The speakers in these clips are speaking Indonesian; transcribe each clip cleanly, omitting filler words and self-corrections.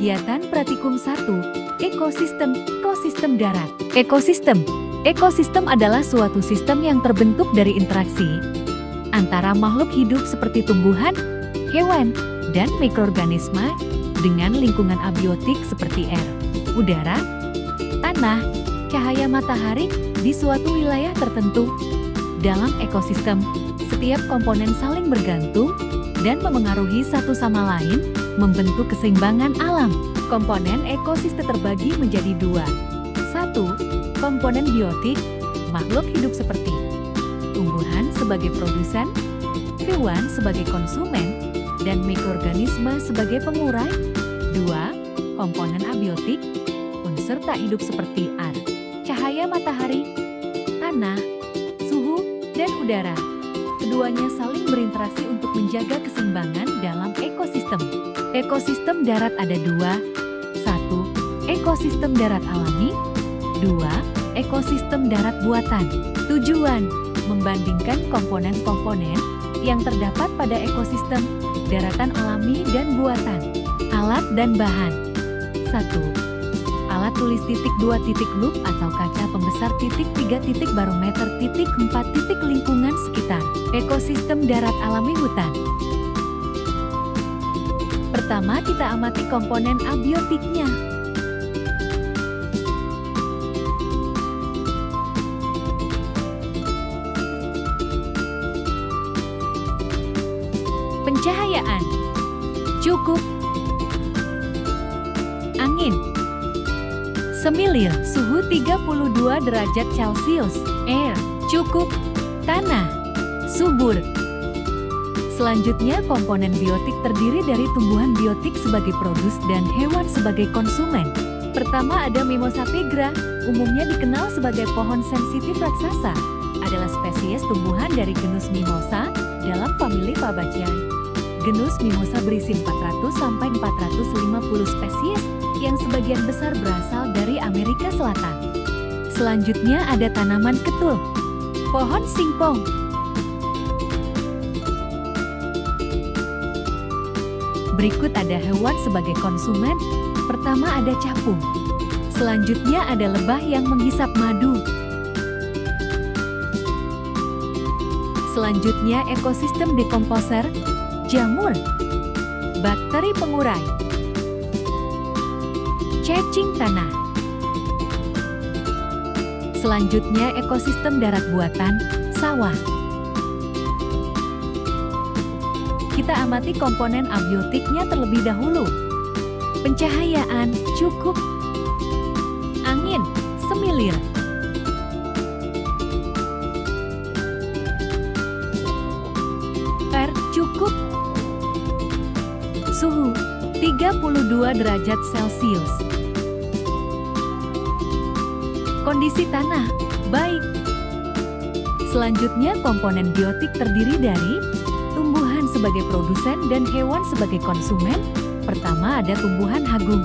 Kegiatan Pratikum 1, Ekosistem, Ekosistem Darat. Ekosistem. Ekosistem adalah suatu sistem yang terbentuk dari interaksi antara makhluk hidup seperti tumbuhan, hewan, dan mikroorganisme dengan lingkungan abiotik seperti air, udara, tanah, cahaya matahari di suatu wilayah tertentu. Dalam ekosistem, setiap komponen saling bergantung dan memengaruhi satu sama lain, membentuk keseimbangan alam. Komponen ekosistem terbagi menjadi dua. 1. Komponen biotik, makhluk hidup seperti tumbuhan sebagai produsen, hewan sebagai konsumen, dan mikroorganisme sebagai pengurai. 2. Komponen abiotik, unsur tak hidup seperti air, cahaya matahari, tanah, suhu, dan udara. Keduanya saling berinteraksi untuk menjaga keseimbangan dalam ekosistem. Ekosistem darat ada dua. 1. Ekosistem darat alami. 2. Ekosistem darat buatan. Tujuan: membandingkan komponen-komponen yang terdapat pada ekosistem daratan alami dan buatan. Alat dan bahan. 1. Alat tulis titik 2 titik loop atau kaca pembesar titik 3 titik barometer titik 4 titik lingkungan sekitar. Ekosistem darat alami hutan. Pertama, kita amati komponen abiotiknya. Pencahayaan cukup, angin semilir, suhu 32 derajat Celcius, air cukup, tanah subur. Selanjutnya, komponen biotik terdiri dari tumbuhan biotik sebagai produs dan hewan sebagai konsumen. Pertama ada Mimosa pigra, umumnya dikenal sebagai pohon sensitif raksasa, adalah spesies tumbuhan dari genus Mimosa dalam famili Fabaceae. Genus Mimosa berisi 400-450 spesies yang sebagian besar berasal dari Amerika Selatan. Selanjutnya ada tanaman ketul, pohon singkong. Berikut ada hewan sebagai konsumen. Pertama ada capung. Selanjutnya ada lebah yang menghisap madu. Selanjutnya ekosistem dekomposer, jamur, bakteri pengurai, cacing tanah. Selanjutnya ekosistem darat buatan, sawah. Kita amati komponen abiotiknya terlebih dahulu. Pencahayaan cukup, angin semilir, air cukup, suhu 32 derajat Celcius. Kondisi tanah baik. Selanjutnya komponen biotik terdiri dari tumbuhan sebagai produsen dan hewan sebagai konsumen. Pertama ada tumbuhan hagung,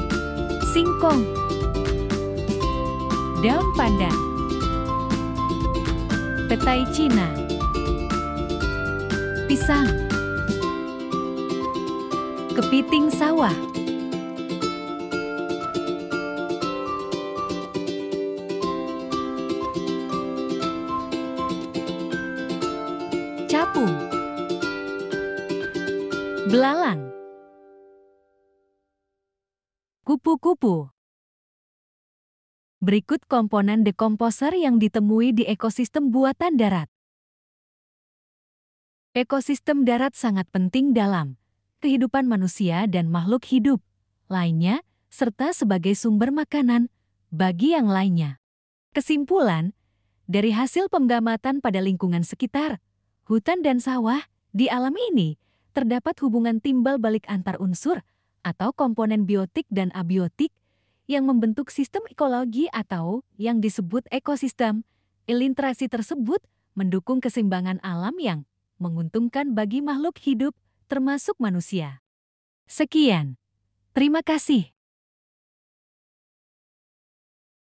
singkong, daun pandan, petai Cina, pisang, kepiting sawah, capung, belalang, kupu-kupu. Berikut komponen dekomposer yang ditemui di ekosistem buatan darat. Ekosistem darat sangat penting dalam kehidupan manusia dan makhluk hidup lainnya, serta sebagai sumber makanan bagi yang lainnya. Kesimpulan, dari hasil pengamatan pada lingkungan sekitar, hutan dan sawah, di alam ini terdapat hubungan timbal balik antar unsur atau komponen biotik dan abiotik yang membentuk sistem ekologi atau yang disebut ekosistem. Interaksi tersebut mendukung keseimbangan alam yang menguntungkan bagi makhluk hidup termasuk manusia. Sekian. Terima kasih.